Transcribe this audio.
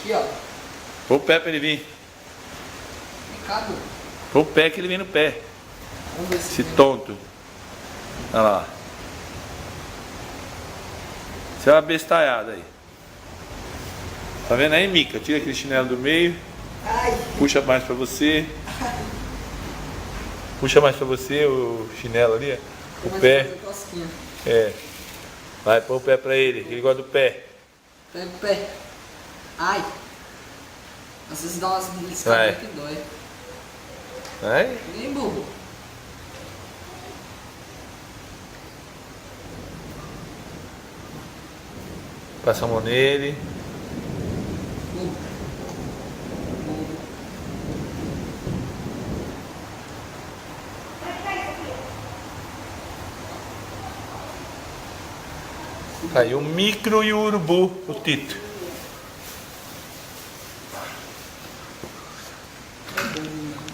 Aqui, ó. Põe o pé pra ele vir. Picado. Põe o pé que ele vem no pé. Vamos ver se Esse vem. tonto. Olha lá. Você é uma bestalhada aí. Tá vendo aí, Mica? Tira aquele chinelo do meio. Ai. Puxa mais pra você. Puxa mais pra você o chinelo ali, ó. O Vou pé. fazer cosquinha. É. Vai, põe o pé pra ele, que ele gosta do pé. Pega o pé. Ai. Às vezes dá umas Vai. beliscadas que dói. Vai. Nem burro. Passa a mão nele. Burro. Burro. Aí o micro e o urubu, o Tito. É burro.